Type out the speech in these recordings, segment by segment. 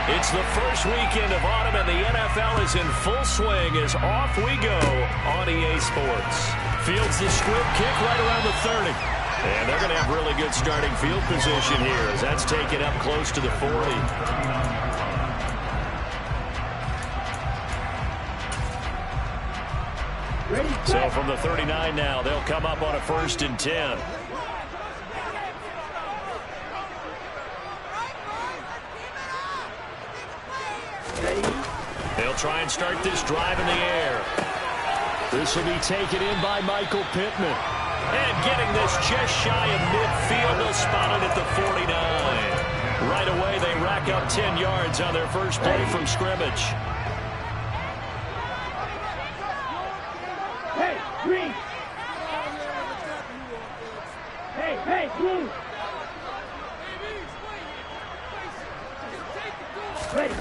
It's the first weekend of autumn, and the NFL is in full swing as off we go on EA Sports. Fields the squib kick right around the 30. And they're going to have really good starting field position here as that's taken up close to the 40. So from the 39 now, they'll come up on a 1st and 10. They'll try and start this drive in the air. This will be taken in by Michael Pittman. And getting this just shy of midfield, they'll spot it at the 49. Right away, they rack up 10 yards on their first play from scrimmage. Hey, green. Hey, blue. Ready.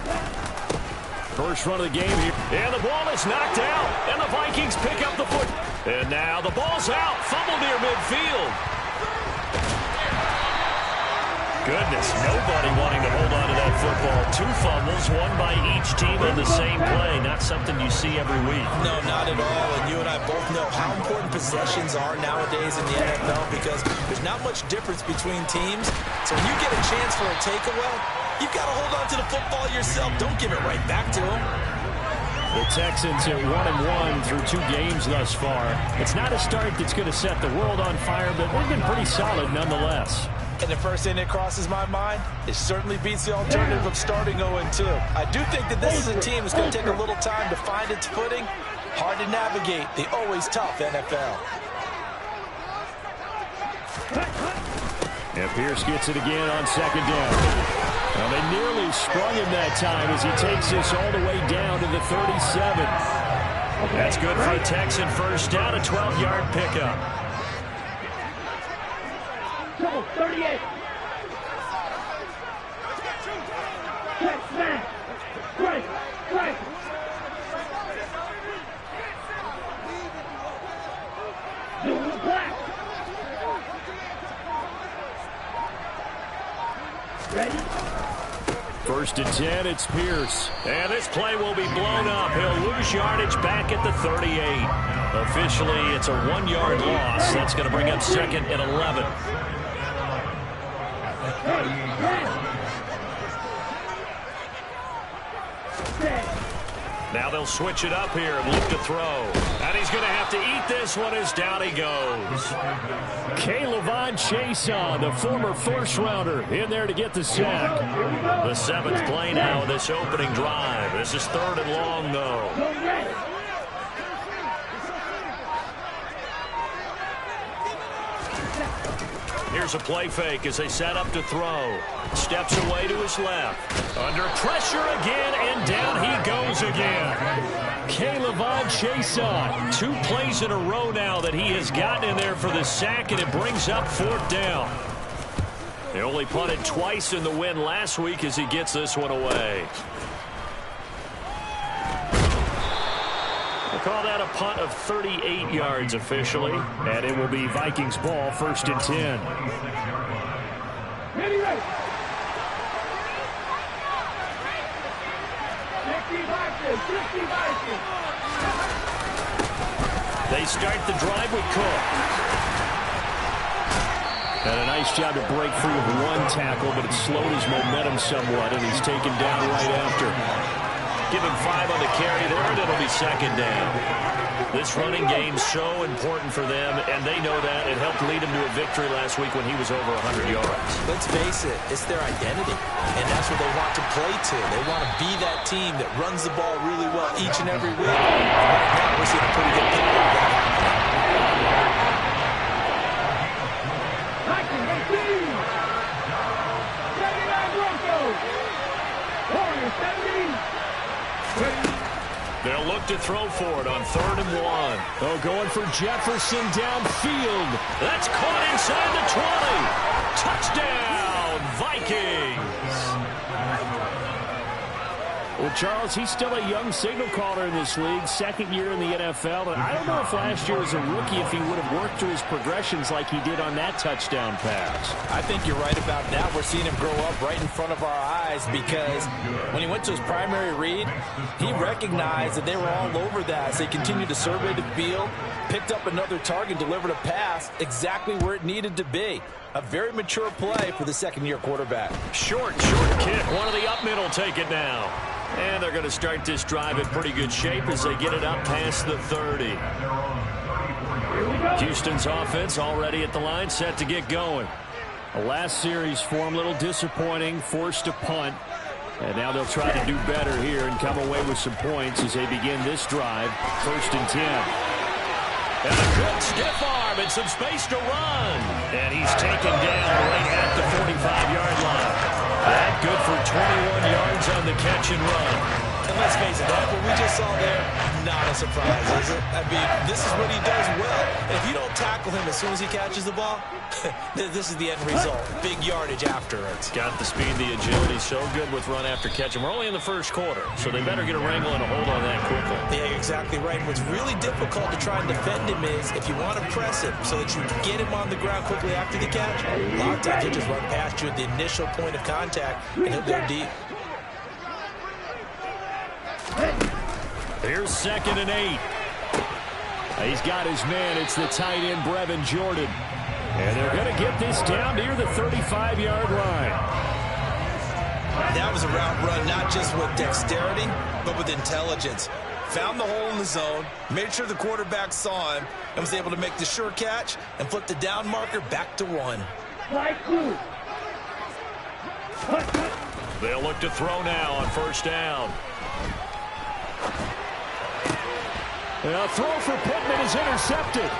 First run of the game here. And the ball is knocked out. And the Vikings pick up the foot. And now the ball's out. Fumble near midfield. Goodness, nobody wanting to hold on to that football. 2 fumbles, one by each team on the same play. Not something you see every week. No, not at all. And you and I both know how important possessions are nowadays in the NFL because there's not much difference between teams. So when you get a chance for a takeaway, you've got to hold on to the football yourself. Don't give it right back to them. The Texans are 1-1 through 2 games thus far. It's not a start that's going to set the world on fire, but they've been pretty solid nonetheless. And the first thing that crosses my mind, it certainly beats the alternative of starting 0-2. I do think that this is a team that's going to take a little time to find its footing. Hard to navigate the always tough NFL. And Pierce gets it again on 2nd down. Well, they nearly sprung him that time as he takes this all the way down to the 37. That's good for a Texan first down, a 12-yard pickup. 38. Check, smash. Break. Blue and black. Ready? 1st and 10, it's Pierce. And this play will be blown up. He'll lose yardage back at the 38. Officially, it's a 1-yard loss. That's going to bring up 2nd and 11. Now they'll switch it up here and look to throw. And he's going to have to eat this one as down he goes. K'Lavon Chaisson, the former first-rounder, in there to get the sack. The 7th play now of this opening drive. This is 3rd and long, though. Here's a play fake as they set up to throw. Steps away to his left. Under pressure again, and down he goes again. K'Lavon Chaisson, 2 plays in a row now that he has gotten in there for the sack, and it brings up 4th down. They only punted twice in the win last week as he gets this one away. Call that a punt of 38 yards officially, and it will be Vikings ball, 1st and 10. Ready. They start the drive with Cook. And a nice job to break free of 1 tackle, but it slowed his momentum somewhat, and he's taken down right after. Give him 5 on the carry there, and it'll be 2nd down. This running game's so important for them, and they know that. It helped lead him to a victory last week when he was over 100 yards. Let's face it, it's their identity, and that's what they want to play to. They want to be that team that runs the ball really well each and every week. And right now, we're seeing a pretty good picture of that happening. They'll look to throw for it on 3rd and 1. Oh, going for Jefferson downfield. That's caught inside the 20. Touchdown, Vikings. Well, Charles, he's still a young signal caller in this league, second year in the NFL. And I don't know if last year as a rookie if he would have worked through his progressions like he did on that touchdown pass. I think you're right about that. We're seeing him grow up right in front of our eyes because when he went to his primary read, he recognized that they were all over that. So he continued to survey the field, picked up another target, delivered a pass exactly where it needed to be. A very mature play for the second-year quarterback. Short kick. One of the up middle take it now. And they're going to start this drive in pretty good shape as they get it up past the 30. Houston's offense already at the line, set to get going. The last series for them, a little disappointing, forced a punt. And now they'll try to do better here and come away with some points as they begin this drive. 1st and 10. And a good stiff arm and some space to run. And he's taken down right at the 45-yard line. That good for 21 yards on the catch and run. And let's face it, what we just saw there, not a surprise, is it? I mean, this is what he does well. And if you don't tackle him as soon as he catches the ball, this is the end result. Big yardage afterwards. Got the speed, the agility, so good with run after catch. And we're only in the first quarter, so they better get a wrangle and a hold on that quickly. Yeah, exactly right. And what's really difficult to try and defend him is if you want to press him so that you can get him on the ground quickly after the catch, a lot of times he'll just run past you at the initial point of contact, and he'll go deep. Here's 2nd and 8. He's got his man. It's the tight end, Brevin Jordan. And they're going to get this down near the 35-yard line. That was a route run, not just with dexterity, but with intelligence. Found the hole in the zone, made sure the quarterback saw him, and was able to make the sure catch and flip the down marker back to 1. They'll look to throw now on 1st down. A throw for Pittman is intercepted.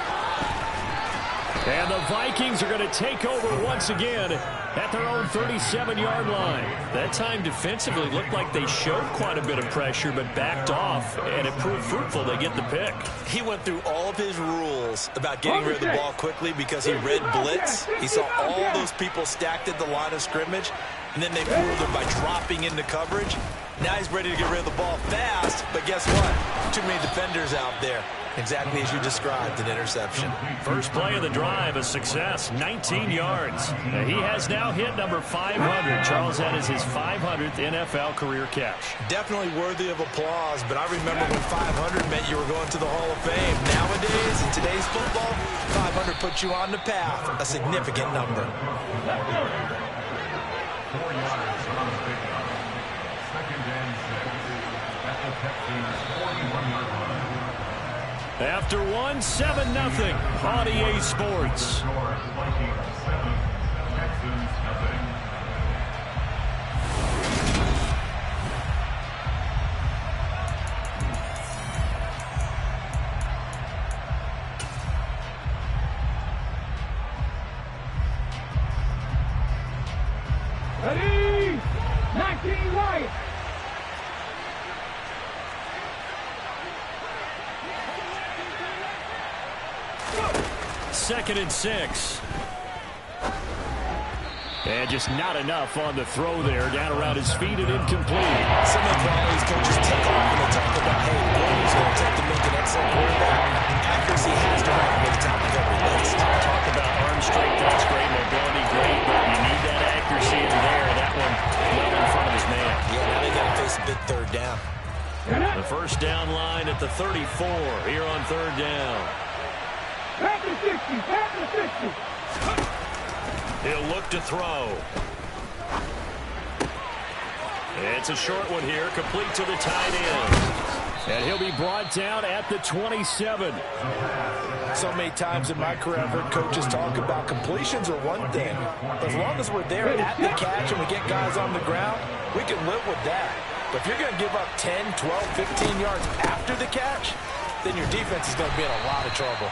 And the Vikings are going to take over once again at their own 37-yard line. That time defensively looked like they showed quite a bit of pressure but backed off, and it proved fruitful. They get the pick. He went through all of his rules about getting rid of the ball quickly because he read blitz. He saw all those people stacked at the line of scrimmage, and then they fooled him by dropping into coverage. Now he's ready to get rid of the ball fast, but guess what? Too many defenders out there. Exactly as you described, an interception. First play of the drive, a success, 19 yards. He has now hit number 500. Charles, that is his 500th NFL career catch. Definitely worthy of applause, but I remember when 500 meant you were going to the Hall of Fame. Nowadays, in today's football, 500 puts you on the path, a significant number. 4 yards on the pickup. 2nd and 6 at the Texans' 41-yard line. After 1, 7-0 on EA Sports. Vikings 7, Texans nothing. Ready? 19 right. 2nd and 6. And just not enough on the throw there. Down around his feet and incomplete. Some of the qualities coaches take off when they talk about, hey, Warriors going to take to make an excellent quarterback. Accuracy has to rank near the top of every list. Talk about arm strength, that's great. Mobility, great. But you need that accuracy in there. That one well in front of his man. Yeah, now they got to face a big 3rd down. The 1st down line at the 34 here on 3rd down. Back to 60. Back to 60. He'll look to throw. It's a short one here, complete to the tight end. And he'll be brought down at the 27. So many times in my career, I've heard coaches talk about completions are one thing. But as long as we're there at the catch and we get guys on the ground, we can live with that. But if you're going to give up 10, 12, 15 yards after the catch, then your defense is going to be in a lot of trouble.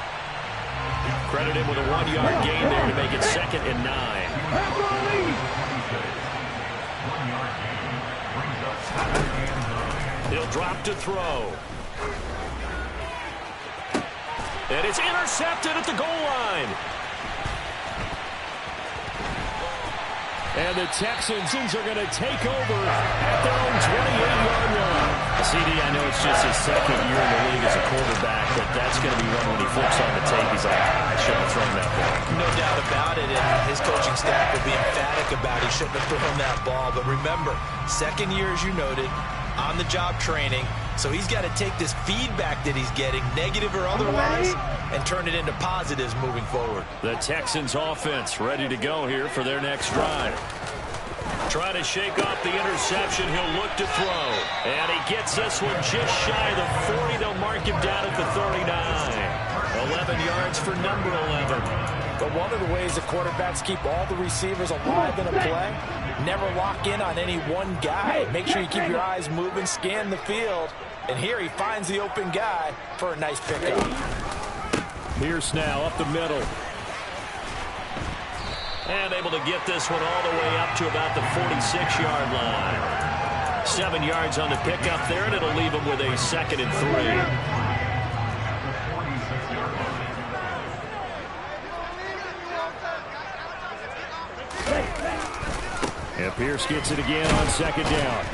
Credit him with a 1-yard gain there to make it 2nd and 9. He'll drop to throw. And it's intercepted at the goal line. And the Texans are going to take over at their own 28-yard line. CD, I know it's just his second year in the league as a quarterback, but that's going to be one when he flips on the tape. He's like, I shouldn't have thrown that ball. No doubt about it, and his coaching staff will be emphatic about he shouldn't have thrown that ball. But remember, second year, as you noted, on-the-job training, so he's got to take this feedback that he's getting, negative or otherwise, and turn it into positives moving forward. The Texans offense ready to go here for their next drive. Trying to shake off the interception. He'll look to throw. And he gets this one just shy of the 40. They'll mark him down at the 39. 11 yards for number 11. But one of the ways the quarterbacks keep all the receivers alive in a play, never lock in on any one guy. Make sure you keep your eyes moving, scan the field. And here he finds the open guy for a nice pickup. Pierce now up the middle. And able to get this one all the way up to about the 46-yard line. 7 yards on the pickup there, and it'll leave him with a 2nd and 3. And Pierce gets it again on 2nd down.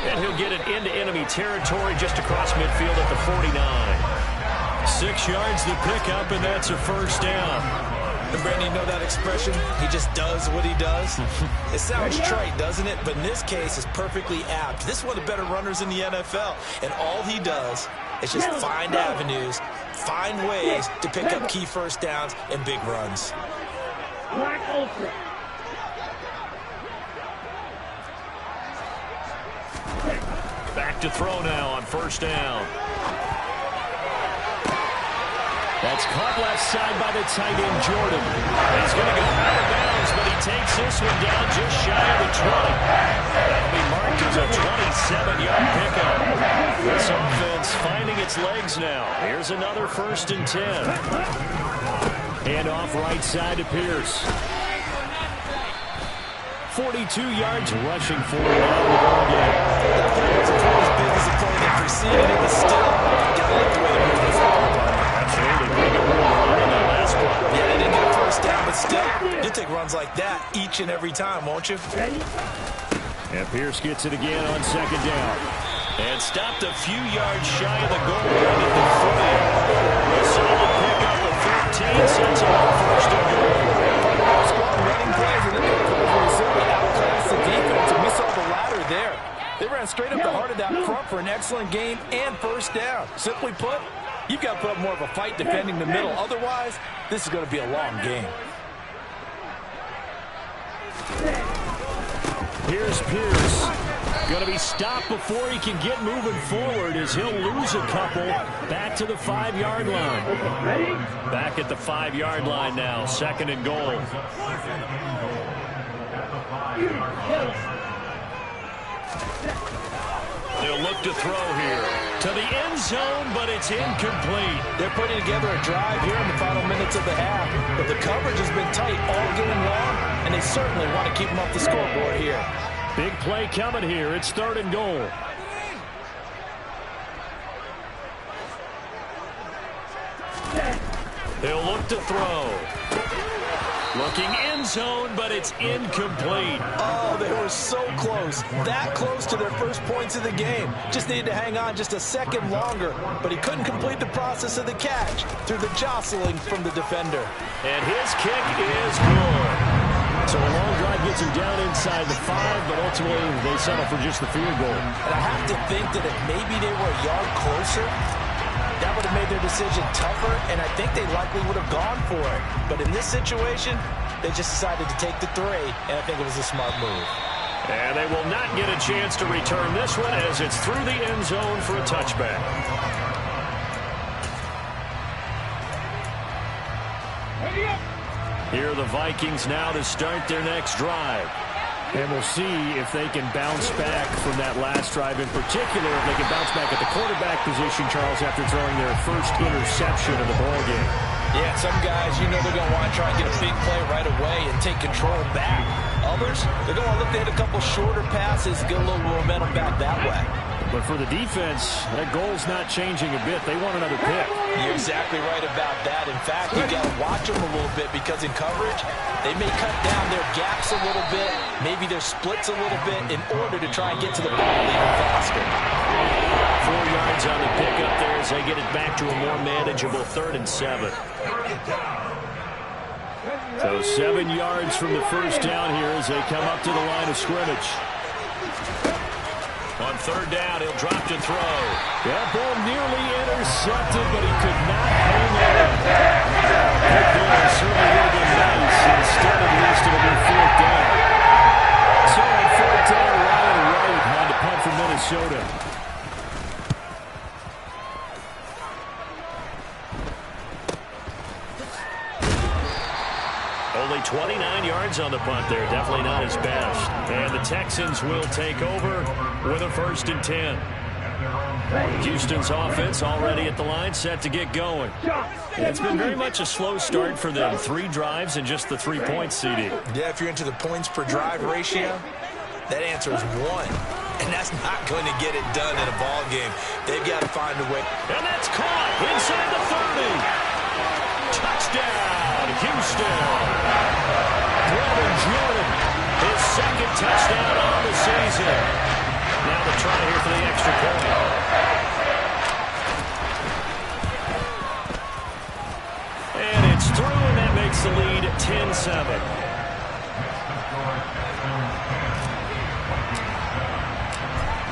And he'll get it into enemy territory just across midfield at the 49. 6 yards to pick up, and that's a 1st down. And Brandon, you know that expression? He just does what he does. It sounds trite, doesn't it? But in this case, it's perfectly apt. This is one of the better runners in the NFL. And all he does is just find avenues, find ways to pick up key 1st downs and big runs. Black Ultra. Back to throw now on 1st down. That's caught left side by the tight end, Jordan. He's going to go out of bounds, but he takes this one down just shy of the 20. That'll be marked as a 27-yard pickup. This offense finding its legs now. Here's another 1st and 10. Hand off right side to Pierce. 42 yards rushing for him out of the ball game. That play wasn't quite as big as the play that preceded it, but still, got to like the way they're moving forward. Absolutely. Pretty good run on that last one. Yeah, they didn't get a 1st down, but still, you'll take runs like that each and every time, won't you? And Pierce gets it again on 2nd down. And stopped a few yards shy of the goal line at the 40. A solid pickup of 13 sets him up 1st and goal. Strong running plays, and then they were simply outclass the defense, and we saw the ladder there. They ran straight up the heart of that front for an excellent gain and 1st down. Simply put, you've got to put up more of a fight defending the middle. Otherwise, this is going to be a long game. Here's Pierce. Going to be stopped before he can get moving forward as he'll lose a couple. Back to the 5-yard line. Back at the 5-yard line now. 2nd and goal. They'll look to throw here. To the end zone, but it's incomplete. They're putting together a drive here in the final minutes of the half. But the coverage has been tight all game long, and they certainly want to keep them off the scoreboard here. Big play coming here. It's 3rd and goal. He'll look to throw. Looking end zone, but it's incomplete. Oh, they were so close. That close to their first points of the game. Just needed to hang on just a second longer, but he couldn't complete the process of the catch through the jostling from the defender. And his kick is good. So a long drive gets him down inside the 5, but ultimately they settle for just the field goal. And I have to think that if maybe they were a yard closer, that would have made their decision tougher, and I think they likely would have gone for it. But in this situation, they just decided to take the 3, and I think it was a smart move. And they will not get a chance to return this one as it's through the end zone for a touchback. Here are the Vikings now to start their next drive. And we'll see if they can bounce back from that last drive, in particular, if they can bounce back at the quarterback position, Charles, after throwing their first interception of the ballgame. Yeah, some guys, you know they're going to want to try and get a big play right away and take control back. Others, they're going to look to hit a couple shorter passes, get a little momentum back that way. But for the defense, that goal's not changing a bit. They want another pick. You're exactly right about that. In fact, you got to watch them a little bit because in coverage, they may cut down their gaps a little bit, maybe their splits a little bit in order to try and get to the ball even faster. 4 yards on the pickup there as they get it back to a more manageable 3rd and 7. So 7 yards from the first down here as they come up to the line of scrimmage. On 3rd down, he'll drop to throw. That ball nearly intercepted, but he could not hang on. That ball certainly would have been nice. Instead, at least it'll be 4th down. So on 4th down, Ryan Wright on the punt for Minnesota. Only 29 yards on the punt there. Definitely not his best. And the Texans will take over with a 1st and 10. Houston's offense already at the line, set to get going. It's been very much a slow start for them. 3 drives and just the 3 points, CD. Yeah, if you're into the points per drive ratio, that answer is 1. And that's not going to get it done in a ball game. They've got to find a way. And that's caught inside the 30. Touchdown, Houston. Brevin Jordan, his 2nd touchdown on the season. Now the try here for the extra point. And it's through, and that makes the lead 10-7.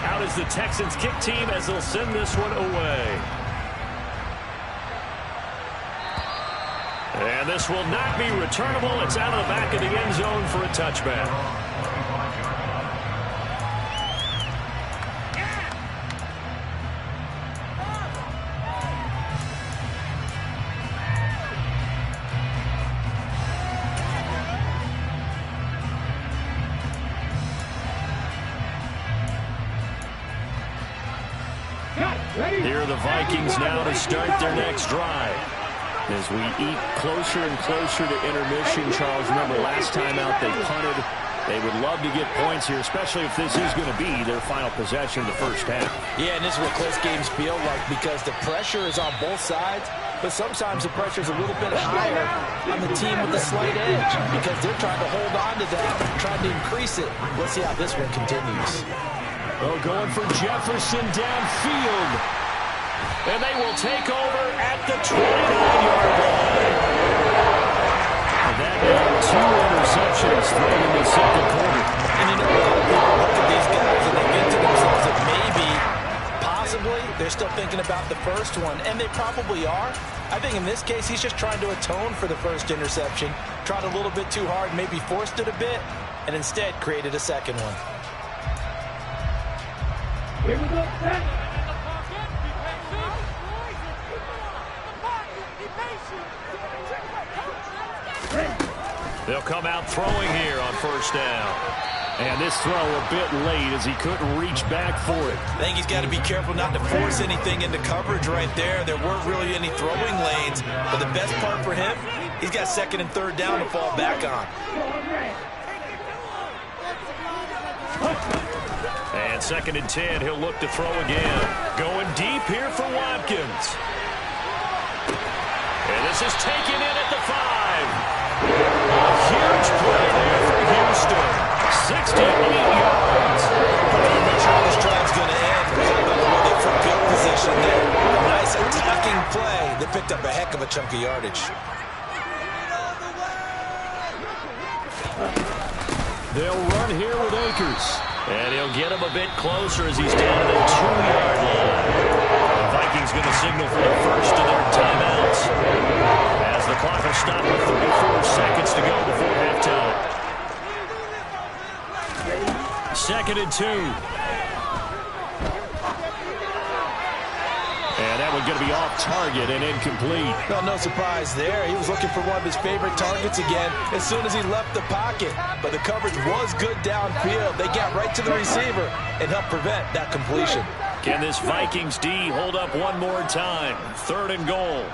Out is the Texans kick team as they'll send this one away. And this will not be returnable. It's out of the back of the end zone for a touchback. Here are the Vikings now to start their next drive. As we eat closer and closer to intermission, Charles, remember last time out they punted. They would love to get points here, especially if this is going to be their final possession of the first half. Yeah, and this is what close games feel like because the pressure is on both sides, but sometimes the pressure is a little bit higher on the team with the slight edge because they're trying to hold on to that, trying to increase it. Let's see how this one continues. Oh, going for Jefferson downfield. And they will take over at the 29-yard line. And that made 2 interceptions thrown in the 2nd quarter. And you know, a lot of people look at these guys and they think to themselves that maybe, possibly, they're still thinking about the first one. And they probably are. I think in this case, he's just trying to atone for the first interception. Tried a little bit too hard, maybe forced it a bit, and instead created a second one. Here we go, set. They'll come out throwing here on 1st down. And this throw a bit late as he couldn't reach back for it. I think he's got to be careful not to force anything into coverage right there. There weren't really any throwing lanes. But the best part for him, he's got 2nd and 3rd down to fall back on. And 2nd and 10, he'll look to throw again. Going deep here for Watkins. And this is taken in at the 5. A huge play there for Houston. 68 yards. I'm not sure how this drive's going to end. They for field position there. A nice attacking play that picked up a heck of a chunk of yardage. They'll run here with Akers. And he'll get him a bit closer as he's down to the 2-yard line. The Vikings going to signal for the first of their timeouts. As the clock will stop with 34 seconds to go before halftime. 2nd and 2. And that one going to be off target and incomplete. Well, no surprise there. He was looking for one of his favorite targets again as soon as he left the pocket. But the coverage was good downfield. They got right to the receiver and helped prevent that completion. Can this Vikings D hold up one more time? 3rd and goal.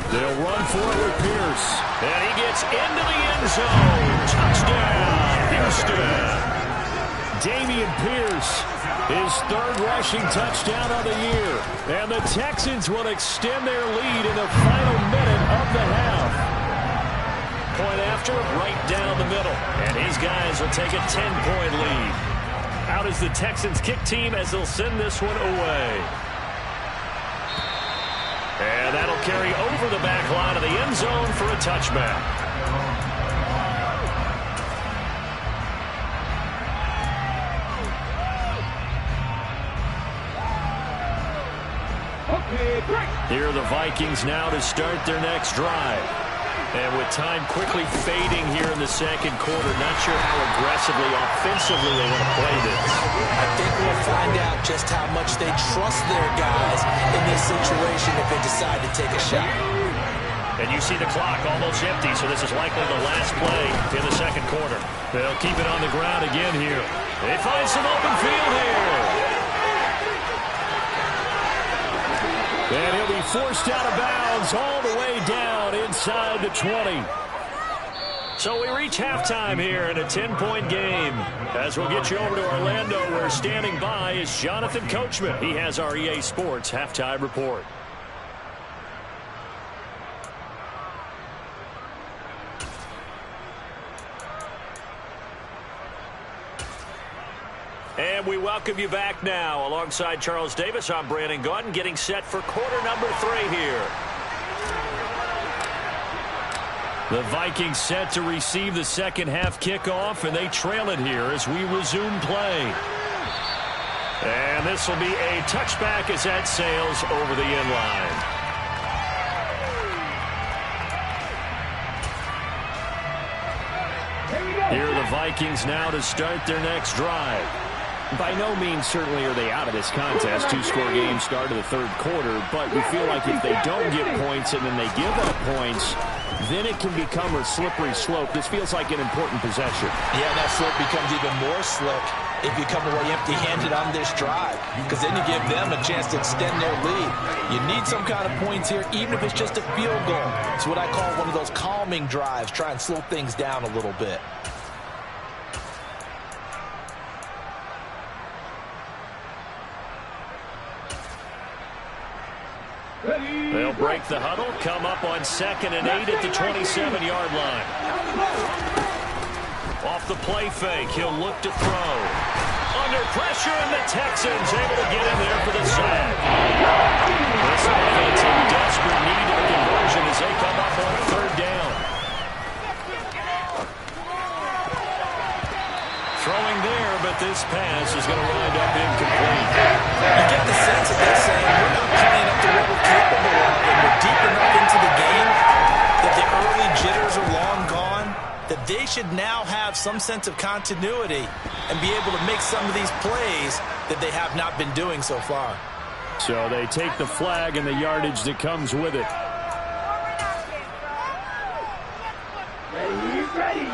They'll run for it with Pierce. And he gets into the end zone. Touchdown, Houston. Dameon Pierce, his third rushing touchdown of the year. And the Texans will extend their lead in the final minute of the half. Point after, right down the middle. And his guys will take a 10-point lead. Out is the Texans kick team as they'll send this one away. And that'll carry over the back line of the end zone for a touchback. Here are the Vikings now to start their next drive. And with time quickly fading here in the second quarter, not sure how aggressively, offensively they want to play this. I think we'll find out just how much they trust their guys in this situation if they decide to take a shot. And you see the clock almost empty, so this is likely the last play in the second quarter. They'll keep it on the ground again here. They find some open field here. And he'll be forced out of bounds all the way down inside the 20. So we reach halftime here in a 10-point game. As we'll get you over to Orlando, where standing by is Jonathan Coachman. He has our EA Sports halftime report. And we welcome you back now. Alongside Charles Davis, I'm Brandon Gaudin, getting set for quarter number 3 here. The Vikings set to receive the second half kickoff, and they trail it here as we resume play. And this will be a touchback as that sails over the end line. Here are the Vikings now to start their next drive. By no means certainly are they out of this contest. Two-score game start of the third quarter, but you feel like if they don't get points and then they give up points, then it can become a slippery slope. This feels like an important possession. Yeah, that slope becomes even more slick if you come away empty-handed on this drive, because then you give them a chance to extend their lead. You need some kind of points here, even if it's just a field goal. It's what I call one of those calming drives, try and slow things down a little bit. They'll break the huddle, come up on 2nd and 8 at the 27-yard line. Off the play fake, he'll look to throw. Under pressure, and the Texans able to get in there for the sack. This offense in desperate need of a conversion as they come up on 3rd down. Throwing there, but this pass is going to wind up incomplete. You get the sense that they're saying, we're not playing up to what we're capable of, and we're deep enough into the game that the early jitters are long gone, that they should now have some sense of continuity and be able to make some of these plays that they have not been doing so far. So they take the flag and the yardage that comes with it. Ready.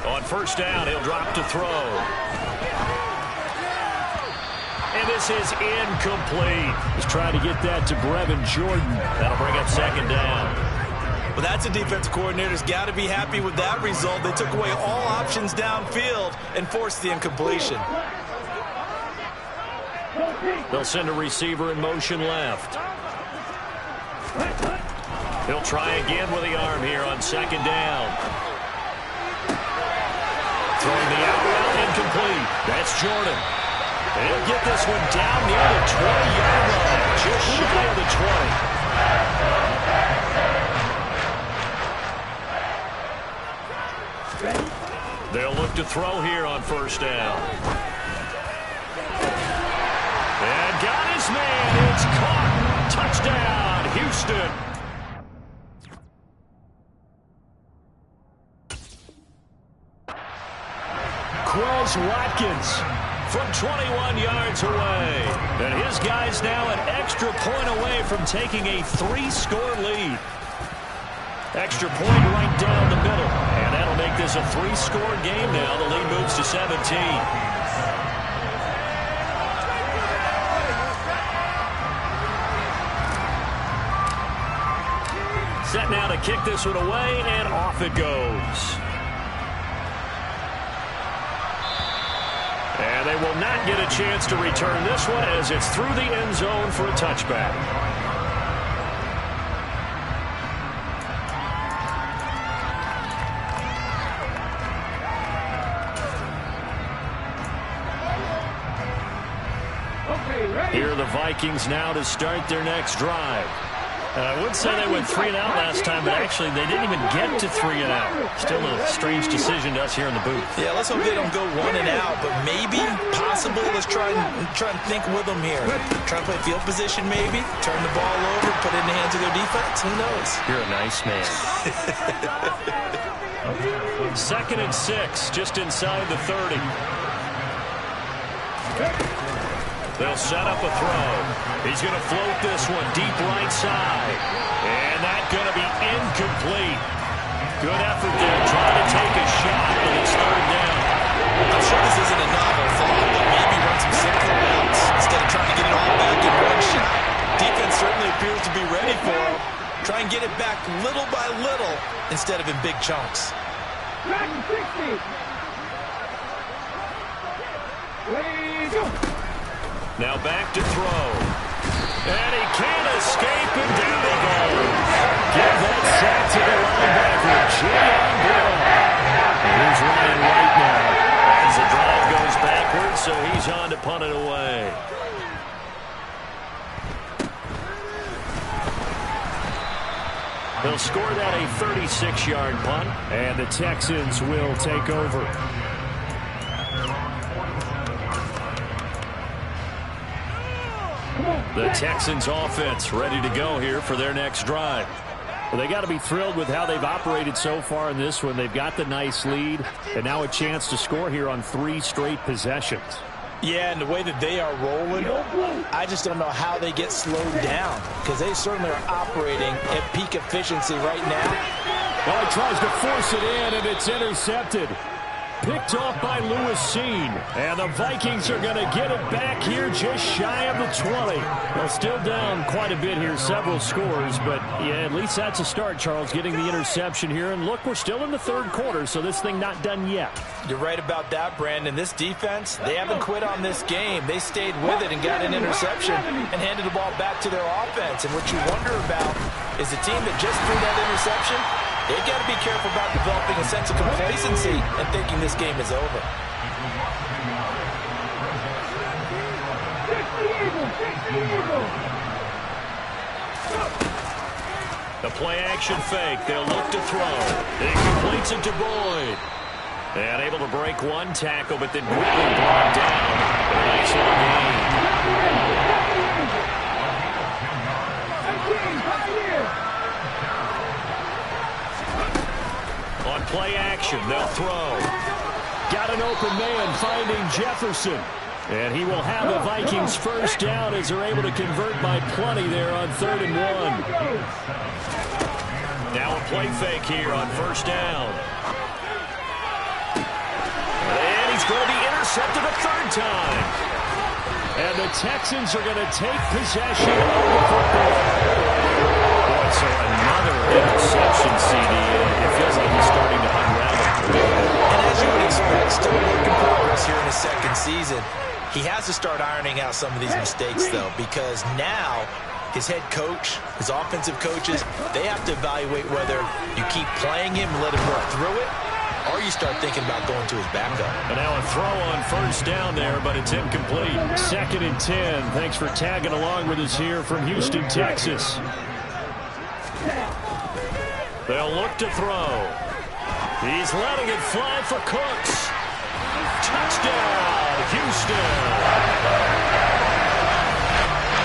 On 1st down, he'll drop to throw. And this is incomplete. He's trying to get that to Brevin Jordan. That'll bring up 2nd down. Well, that's a defense coordinator's got to be happy with that result. They took away all options downfield and forced the incompletion. They'll send a receiver in motion left. He'll try again with the arm here on 2nd down. Throwing the out route, incomplete. That's Jordan. And he'll get this one down near the 20-yard line, just shy of the 20. They'll look to throw here on 1st down. And got his man. It's caught. Touchdown, Houston. Quez Watkins from 21 yards away. And his guy's now an extra point away from taking a 3-score lead. Extra point right down the middle. And that'll make this a 3-score game now. The lead moves to 17. Set now to kick this one away, and off it goes. And they will not get a chance to return this one as it's through the end zone for a touchback. Here are the Vikings now to start their next drive. I would say they went 3 and out last time, but actually they didn't even get to 3 and out. Still a strange decision to us here in the booth. Yeah, let's hope they don't go 1 and out, but maybe, possibly, let's try and think with them here. Try to play field position maybe, turn the ball over, put it in the hands of their defense. Who knows? You're a nice man. 2nd and 6, just inside the 30. They'll set up a throw. He's going to float this one deep right side. And that's going to be incomplete. Good effort there, trying to take a shot, but it's 3rd down. I'm sure this isn't a novel thought, but maybe run some simpler routes instead of trying to get it all back in one shot. Defense certainly appears to be ready for him. Try and get it back little by little instead of in big chunks. Back to 60. Way go. Now back to throw. And he can't escape, and down he goes. Give that sack to the linebacker, Jayon Brown. And he's running right now as the drive goes backwards, so he's on to punt it away. They'll score that a 36-yard punt, and the Texans will take over. The Texans offense ready to go here for their next drive. Well, they got to be thrilled with how they've operated so far in this one. They've got the nice lead, and now a chance to score here on 3 straight possessions. Yeah, and the way that they are rolling, I just don't know how they get slowed down, because they certainly are operating at peak efficiency right now. Well, he tries to force it in, and it's intercepted. Picked off by Lewis Cine. And the Vikings are going to get it back here just shy of the 20. Well, still down quite a bit here, several scores. But, yeah, at least that's a start, Charles, getting the interception here. And, look, we're still in the 3rd quarter, so this thing not done yet. You're right about that, Brandon. This defense, they haven't quit on this game. They stayed with it and got an interception and handed the ball back to their offense. And what you wonder about is the team that just threw that interception, they've got to be careful about developing a sense of complacency and thinking this game is over. The play-action fake. They'll look to throw. It completes it to Boyd. And able to break one tackle, but then quickly brought down. A nice little gain. On play action, they'll throw. Got an open man finding Jefferson. And he will have the Vikings first down as they're able to convert by plenty there on 3rd and 1. Now a play fake here on 1st down. And he's going to be intercepted a 3rd time. And the Texans are going to take possession of the football. Boy, so another interception, CD. It feels like he's starting to unravel. And as you would expect, still a work in progress here in his 2nd season. He has to start ironing out some of these mistakes, though, because now his head coach, his offensive coaches, they have to evaluate whether you keep playing him, let him work through it, or you start thinking about going to his backup. And now a throw on 1st down there, but it's incomplete. 2nd and 10. Thanks for tagging along with us here from Houston, Texas. They'll look to throw. He's letting it fly for Cooks. Touchdown, Houston.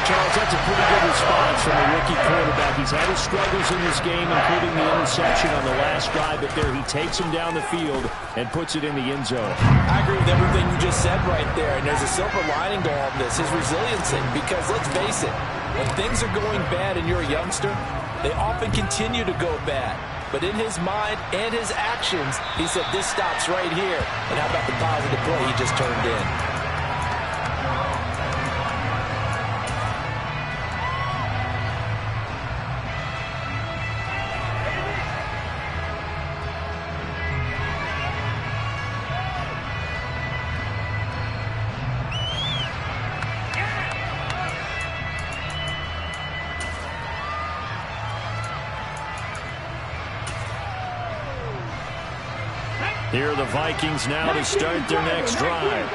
Charles, that's a pretty good response from a rookie quarterback. He's had his struggles in this game, including the interception on the last drive, but there he takes him down the field and puts it in the end zone. I agree with everything you just said right there, and there's a silver lining to all of this, his resiliency, because let's face it, when things are going bad and you're a youngster, they often continue to go bad. But in his mind and his actions, he said, this stops right here. And how about the positive play he just turned in? Here are the Vikings now to start their next drive.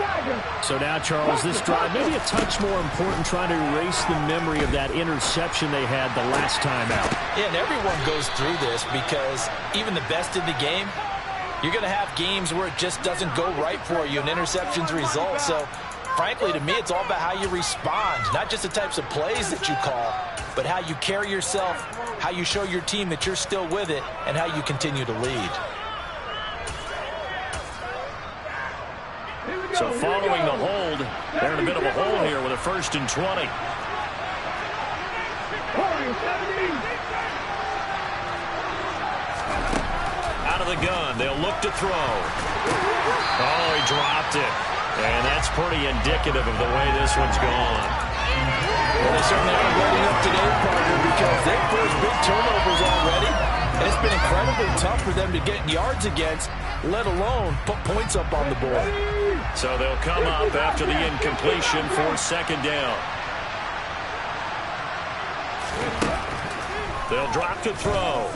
So now, Charles, this drive maybe a touch more important, trying to erase the memory of that interception they had the last time out. Yeah, and everyone goes through this because even the best in the game, you're going to have games where it just doesn't go right for you, and interceptions result. So, frankly, to me, it's all about how you respond, not just the types of plays that you call, but how you carry yourself, how you show your team that you're still with it, and how you continue to lead. So following the hold, they're in a bit of a hole here with a 1st and 20. Out of the gun, they'll look to throw. Oh, he dropped it. And that's pretty indicative of the way this one's gone. Well, they certainly aren't letting up today, partner, because they've forced big turnovers already. And it's been incredibly tough for them to get yards against, let alone put points up on the board. So they'll come up after the incompletion for 2nd down. They'll drop to throw.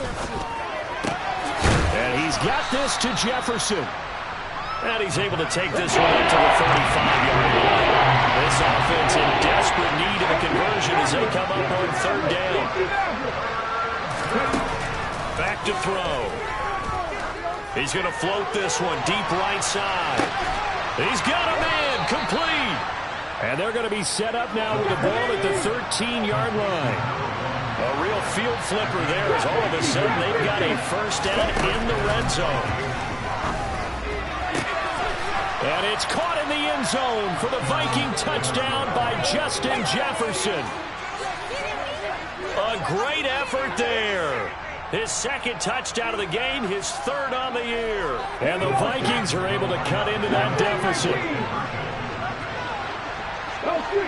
And he's got this to Jefferson. And he's able to take this one up to the 35-yard line. This offense in desperate need of a conversion as they come up on 3rd down. Back to throw. He's going to float this one deep right side. He's got a man, complete. And they're going to be set up now with the ball at the 13-yard line. A real field flipper there as all of a sudden they've got a 1st down in the red zone. And it's caught in the end zone for the Viking touchdown by Justin Jefferson. A great effort there. His 2nd touchdown of the game, his 3rd on the year. And the Vikings are able to cut into that deficit.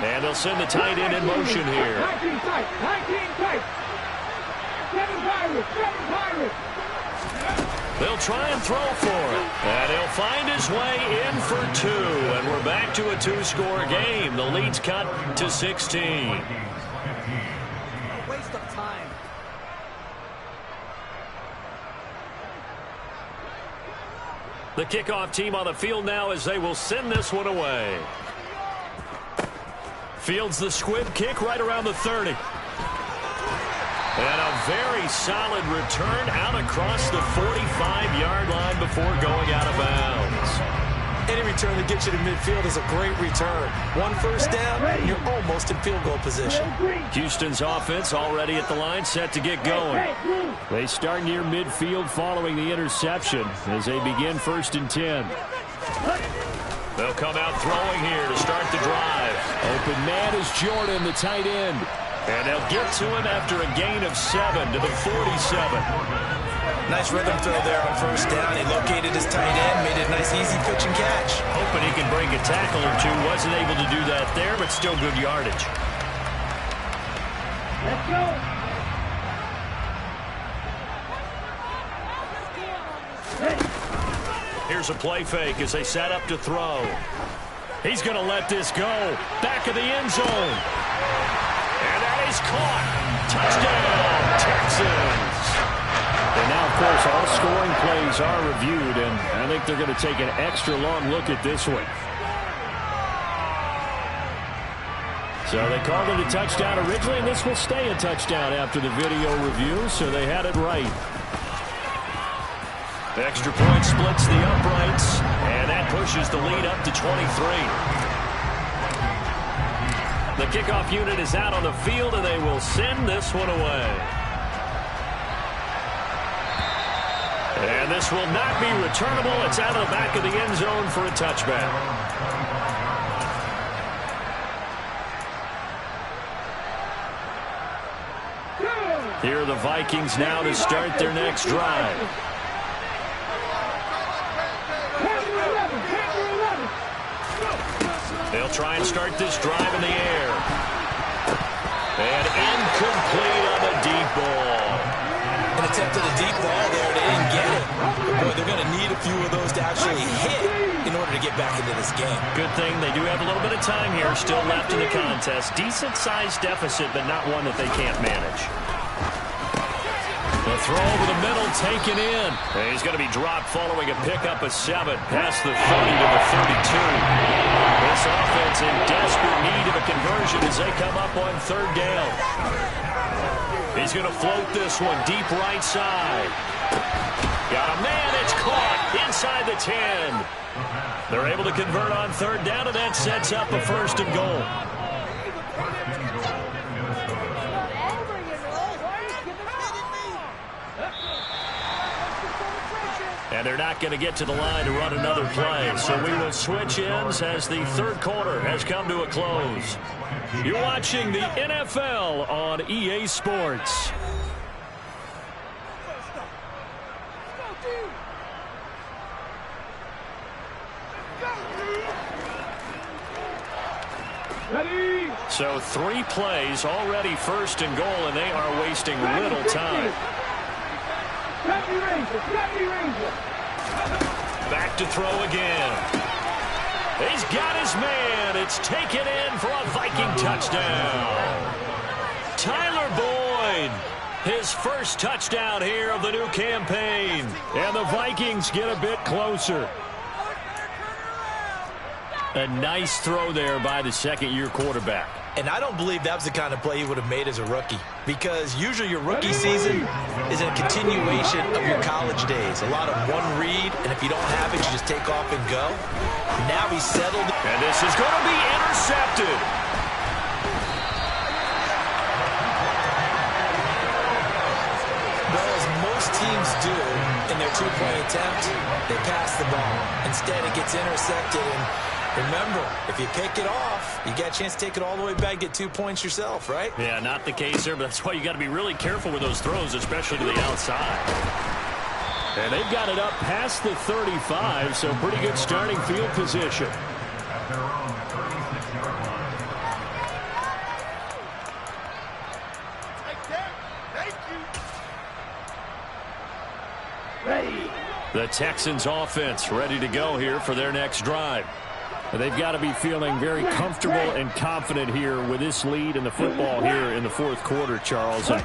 And they'll send the tight end in motion here. 19 tight. 19 tight. 7 Pirates. 7 Pirates. They'll try and throw for it. And he'll find his way in for 2. And we're back to a 2-score game. The lead's cut to 16. A waste of time. The kickoff team on the field now as they will send this one away. Fields the squib kick right around the 30. And a very solid return out across the 45-yard line before going out of bounds. Any return that gets you to midfield is a great return. 1 first down, and you're almost in field goal position. Houston's offense already at the line, set to get going. They start near midfield following the interception as they begin 1st and 10. They'll come out throwing here to start the drive. Open man is Jordan, the tight end. And they'll get to him after a gain of 7 to the 47. Nice rhythm throw there on 1st down. He located his tight end, made it a nice easy pitch and catch. Hoping he can break a tackle or two. Wasn't able to do that there, but still good yardage. Let's go. Here's a play fake as they set up to throw. He's going to let this go. Back of the end zone. And that is caught. Touchdown, Texans. And now, of course, all scoring plays are reviewed, and I think they're going to take an extra long look at this one. So they called it a touchdown originally, and this will stay a touchdown after the video review, so they had it right. The extra point splits the uprights, and that pushes the lead up to 23. The kickoff unit is out on the field, and they will send this one away. And this will not be returnable. It's out of the back of the end zone for a touchback. Here are the Vikings now to start their next drive. They'll try and start this drive in the air. And incomplete on the deep ball. An attempt at a deep ball there. They didn't get it. Boy, they're going to need a few of those to actually hit in order to get back into this game. Good thing they do have a little bit of time here still left in the contest. Decent-sized deficit, but not one that they can't manage. The throw over the middle taken in. And he's going to be dropped following a pickup of 7 past the 30 to the 32. This offense in desperate need of a conversion as they come up on 3rd down. He's going to float this one deep right side. Got a man. It's caught inside the 10. They're able to convert on 3rd down, and that sets up a 1st and goal. And they're not going to get to the line to run another play. So we will switch ends as the 3rd quarter has come to a close. You're watching the NFL on EA Sports. Ready? So 3 plays already 1st and goal, and they are wasting little time. Back to throw again. He's got his man. It's taken in for a Viking touchdown. Tyler Boyd, his 1st touchdown here of the new campaign. And the Vikings get a bit closer. A nice throw there by the 2nd-year quarterback. And I don't believe that was the kind of play he would have made as a rookie, because usually your rookie season is a continuation of your college days. A lot of one read, and if you don't have it, you just take off and go. Now he's settled. And this is going to be intercepted. Well, as most teams do in their 2-point attempt, they pass the ball. Instead, it gets intercepted, and remember, if you pick it off, you get a chance to take it all the way back, get 2 points yourself, right? Yeah, not the case there, but that's why you got to be really careful with those throws, especially to the outside. And they've got it up past the 35, so pretty good starting field position. At their own 36-yard line. Ready? The Texans offense ready to go here for their next drive. They've got to be feeling very comfortable and confident here with this lead in the football here in the 4th quarter, Charles. And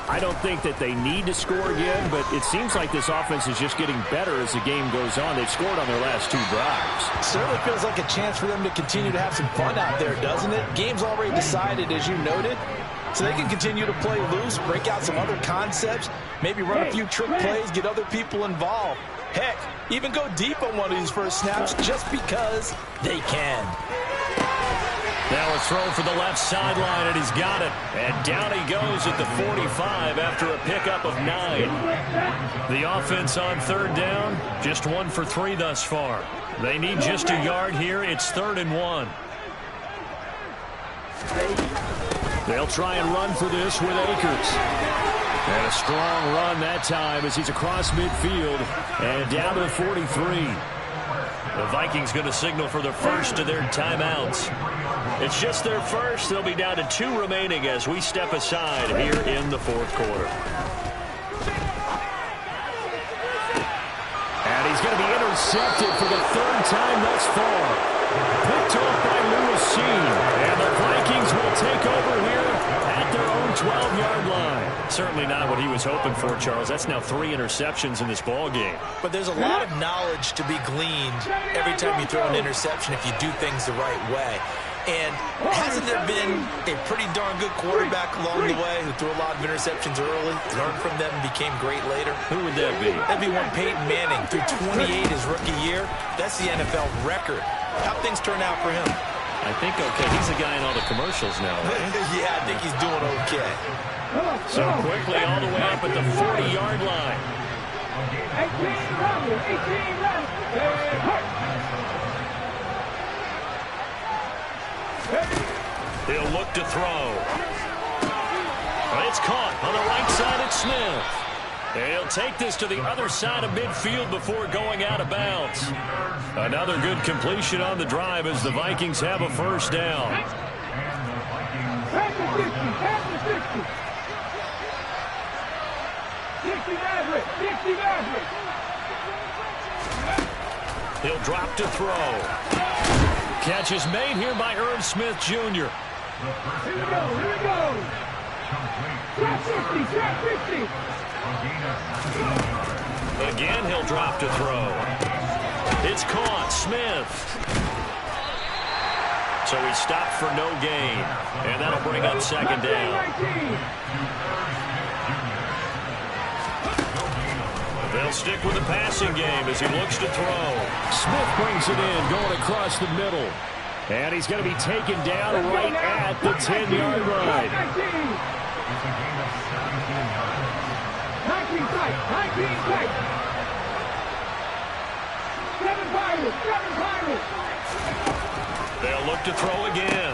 I don't think that they need to score again, but it seems like this offense is just getting better as the game goes on. They've scored on their last 2 drives. Certainly feels like a chance for them to continue to have some fun out there, doesn't it? Game's already decided, as you noted. So they can continue to play loose, break out some other concepts, maybe run a few trick plays, get other people involved. Heck, even go deep on one of these first snaps just because they can. Now a throw for the left sideline, and he's got it. And down he goes at the 45 after a pickup of 9. The offense on 3rd down, just 1 for 3 thus far. They need just a yard here. It's 3rd and 1. They'll try and run for this with Akers. And a strong run that time as he's across midfield and down to the 43. The Vikings going to signal for the 1st of their timeouts. It's just their 1st. They'll be down to 2 remaining as we step aside here in the 4th quarter. And he's going to be intercepted for the 3rd time thus far. Picked off by Lewis Cine. And the Vikings will take over here at their own 12-yard line. Certainly not what he was hoping for, Charles. That's now 3 interceptions in this ball game. But there's a lot of knowledge to be gleaned every time you throw an interception if you do things the right way. And hasn't there been a pretty darn good quarterback along the way who threw a lot of interceptions early, learned from them, and became great later? Who would that be? That'd be one Peyton Manning. Threw 28 his rookie year. That's the NFL record. How'd things turn out for him? I think okay. He's the guy in all the commercials now, right? Yeah, I think he's doing okay. So quickly all the way up at the 40-yard line. 18 rounders, 18 rounders. He'll look to throw. It's caught on the right side at Smith. He'll take this to the other side of midfield before going out of bounds. Another good completion on the drive as the Vikings have a 1st down. Pass the 60, pass the 60. 60 Maverick, 60 Maverick. He'll drop to throw. Catch is made here by Irv Smith Jr. Here we go, here we go. Trap 50, trap 50. Again, he'll drop to throw. It's caught. Smith. So he stopped for no gain. And that'll bring up second down. They'll stick with the passing game as he looks to throw. Smith brings it in, going across the middle. And he's going to be taken down right at the 10-yard line. 19 tight. 19 tight. 7 Pirates. 7 Pirates. They'll look to throw again.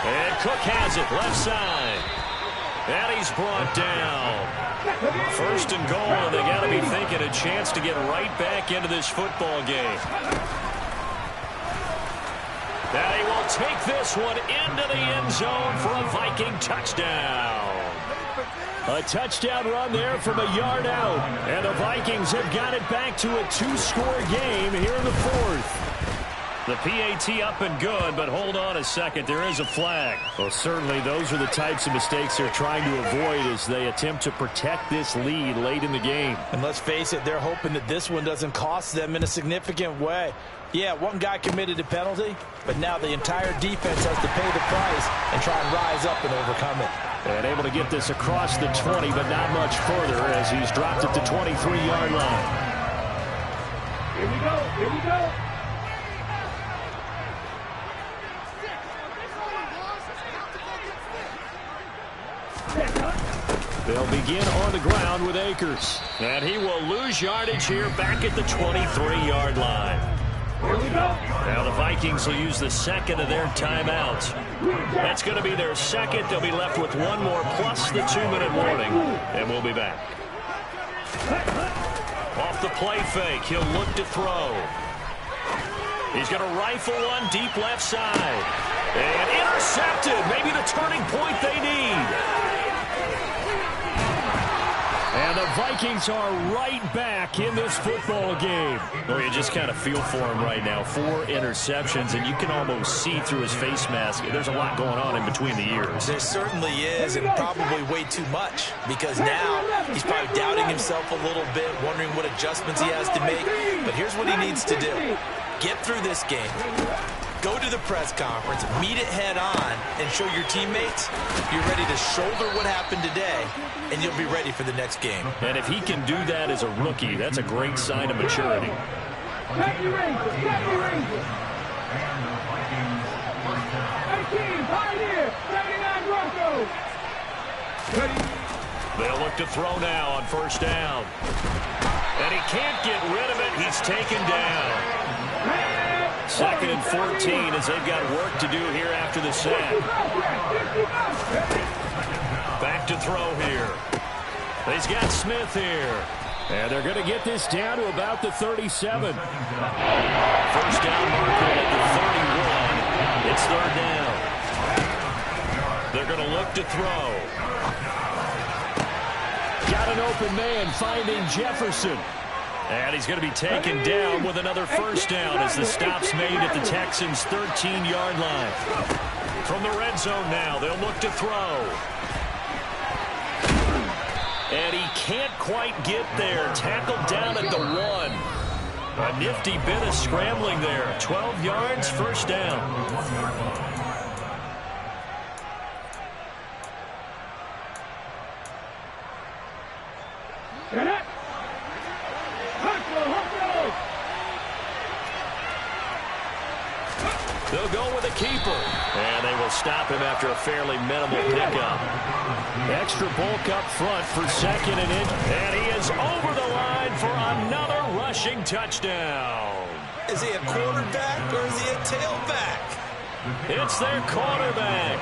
And Cook has it, left side. And he's brought down. First and goal, and they got to be thinking a chance to get right back into this football game. Now he will take this one into the end zone for a Viking touchdown. A touchdown run there from a yard out. And the Vikings have got it back to a 2-score game here in the fourth. The PAT up and good, but hold on a second. There is a flag. Well, certainly those are the types of mistakes they're trying to avoid as they attempt to protect this lead late in the game. And let's face it, they're hoping that this one doesn't cost them in a significant way. Yeah, one guy committed a penalty, but now the entire defense has to pay the price and try and rise up and overcome it. And able to get this across the 20, but not much further as he's dropped it to 23-yard line. Here we go. Here we go. They'll begin on the ground with Akers. And he will lose yardage here back at the 23-yard line. Here we go. Now the Vikings will use the second of their timeouts. That's going to be their second. They'll be left with one more plus the 2-minute warning. And we'll be back. Off the play fake, he'll look to throw. He's going to rifle one deep left side. And intercepted. Maybe the turning point they need. And the Vikings are right back in this football game. Oh, you just kind of feel for him right now. 4 interceptions, and you can almost see through his face mask. There's a lot going on in between the ears. There certainly is, and probably way too much, because now he's probably doubting himself a little bit, wondering what adjustments he has to make. But here's what he needs to do. Get through this game. Go to the press conference, meet it head on, and show your teammates you're ready to shoulder what happened today, and you'll be ready for the next game. And if he can do that as a rookie, that's a great sign of maturity. 70 Rangers. 70 Rangers. 18 Pioneer. 79 Broncos. They'll look to throw now on first down. And he can't get rid of it. He's taken down. 2nd and 14 as they've got work to do here after the sack. Back to throw here. He's got Smith here. And they're going to get this down to about the 37. First down marker at the 31. It's 3rd down. They're going to look to throw. Got an open man finding Jefferson. And he's going to be taken down with another first down as the stop's made at the Texans' 13-yard line. From the red zone now, they'll look to throw. And he can't quite get there. Tackled down at the 1. A nifty bit of scrambling there. 12 yards, first down. They'll go with a keeper. And they will stop him after a fairly minimal pickup. Extra bulk up front for 2nd and inch. And he is over the line for another rushing touchdown. Is he a quarterback or is he a tailback? It's their quarterback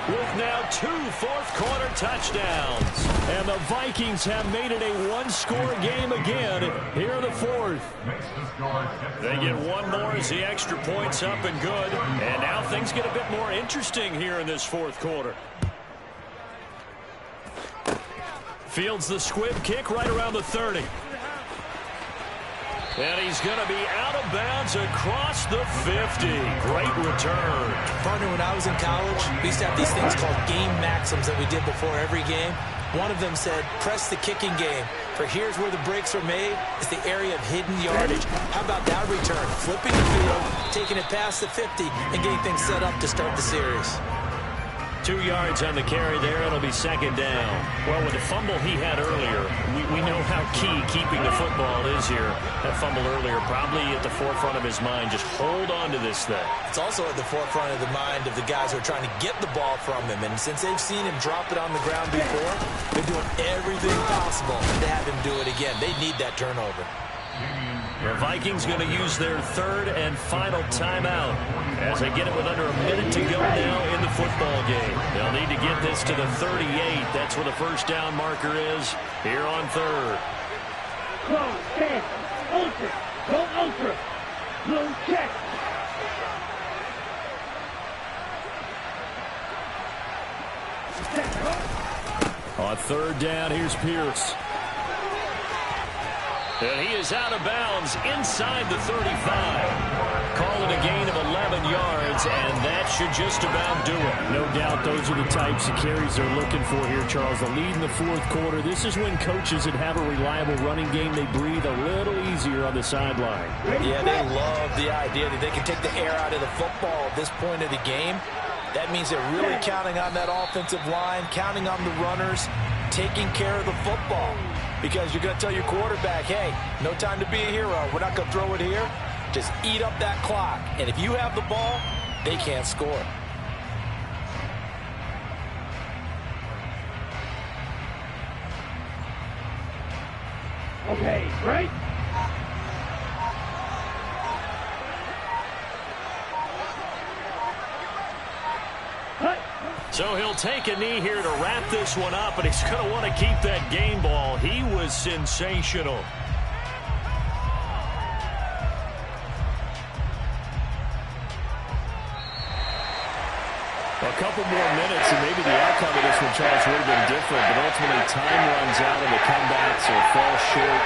with now 2 fourth-quarter touchdowns. And the Vikings have made it a 1-score game again here in the fourth. They get one more as the extra point's up and good. And now things get a bit more interesting here in this fourth quarter. Fields the squib kick right around the 30. And he's going to be out of bounds across the 50. Great return. Partner, when I was in college, we used to have these things called game maxims that we did before every game. One of them said, press the kicking game for For here's where the breaks are made. It's the area of hidden yardage. How about that return? Flipping the field, taking it past the 50, and getting things set up to start the series. 2 yards on the carry there. It'll be second down. Well, with the fumble he had earlier, we know how key keeping the football is here. That fumble earlier probably at the forefront of his mind. Just hold on to this thing. It's also at the forefront of the mind of the guys who are trying to get the ball from him. And since they've seen him drop it on the ground before, they're doing everything possible to have him do it again. They need that turnover. The Vikings going to use their third and final timeout as they get it with under a minute to go now in the football game. They'll need to get this to the 38. That's where the first down marker is here on third. Close, stand, ultra, go ultra, blue check. On third down, here's Pierce. And he is out of bounds inside the 35. Call it a gain of 11 yards, and that should just about do it. No doubt those are the types of carries they're looking for here, Charles. The lead in the fourth quarter. This is when coaches that have a reliable running game, they breathe a little easier on the sideline. Yeah, they love the idea that they can take the air out of the football at this point of the game. That means they're really counting on that offensive line, counting on the runners, taking care of the football. Because you're going to tell your quarterback, hey, no time to be a hero. We're not going to throw it here. Just eat up that clock. And if you have the ball, they can't score. Okay, right? So he'll take a knee here to wrap this one up, and he's going to want to keep that game ball. He was sensational. A couple more minutes, and maybe the outcome of this one, Charles, would have been different, but ultimately time runs out, and the comebacks will fall short,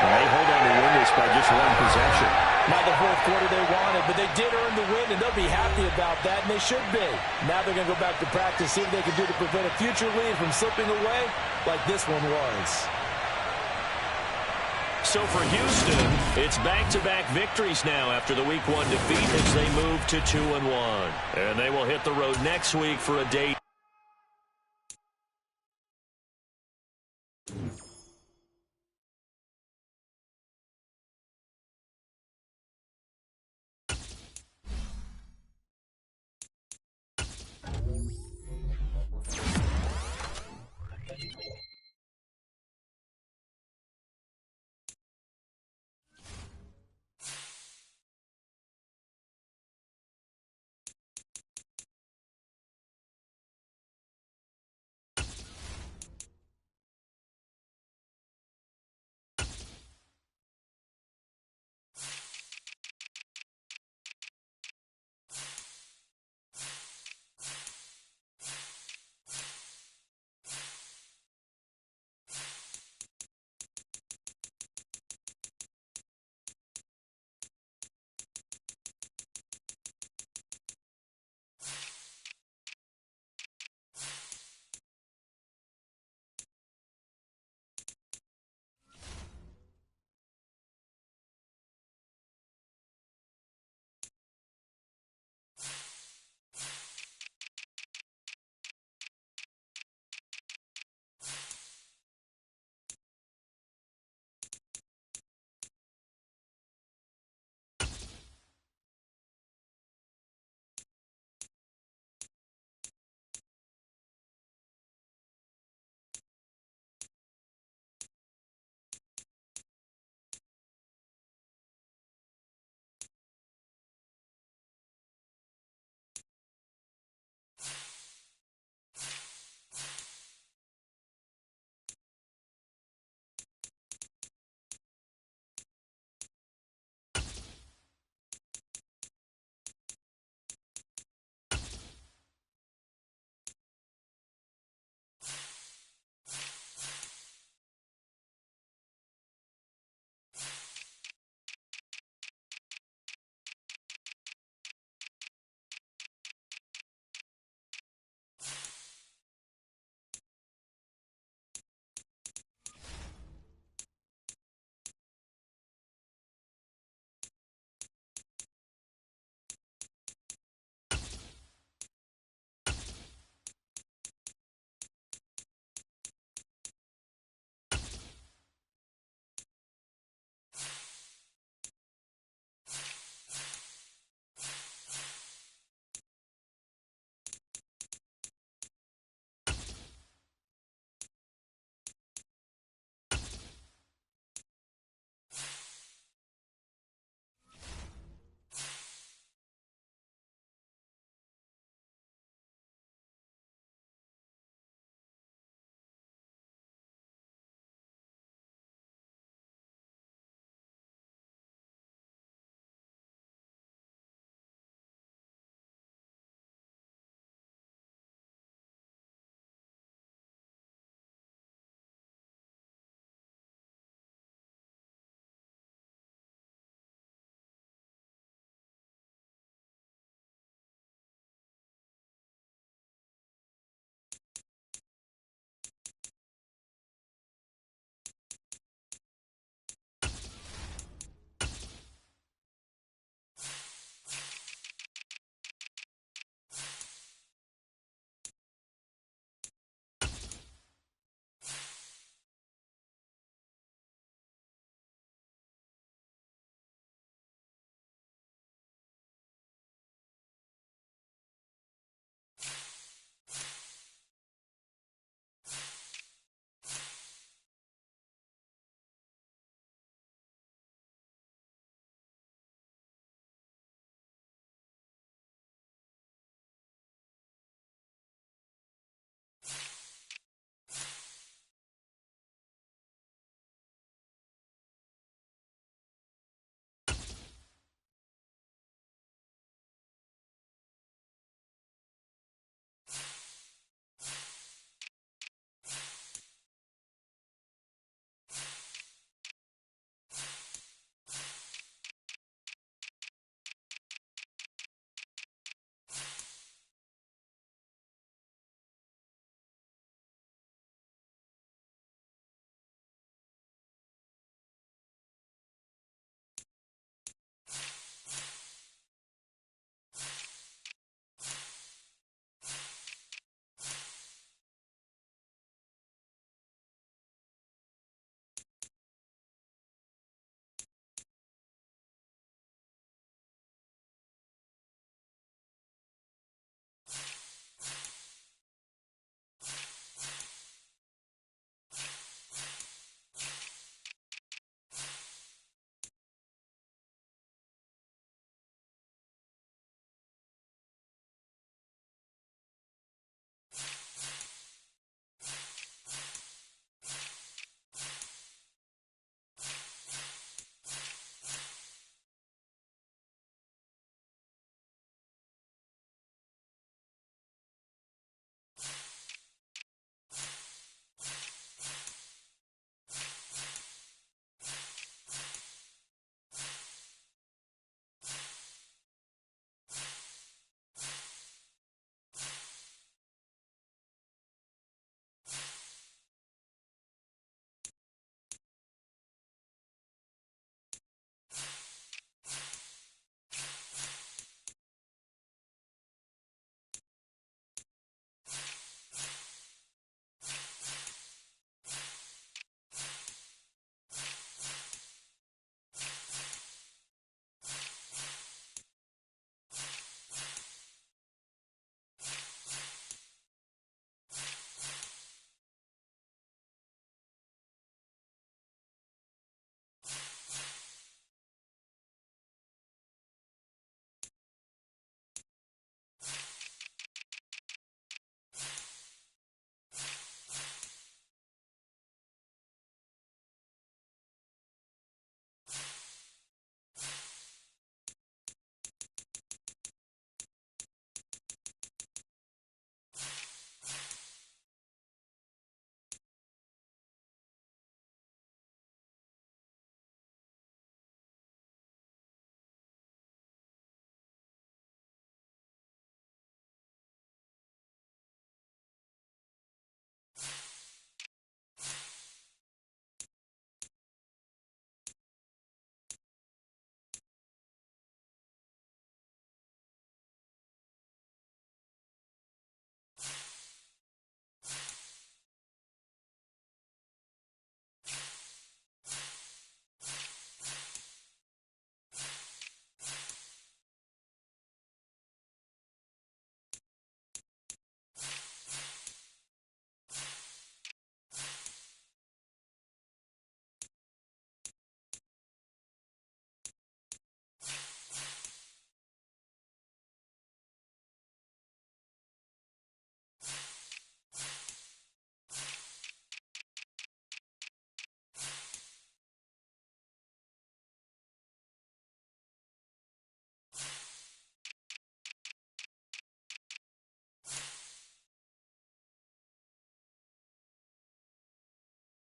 and they hold on to win this by just one possession. Not the fourth quarter they wanted, but they did earn the win, and they'll be happy about that, and they should be. Now they're going to go back to practice, see what they can do to prevent a future lead from slipping away like this one was. So for Houston, it's back-to-back victories now after the Week 1 defeat as they move to 2-1. And they will hit the road next week for a date.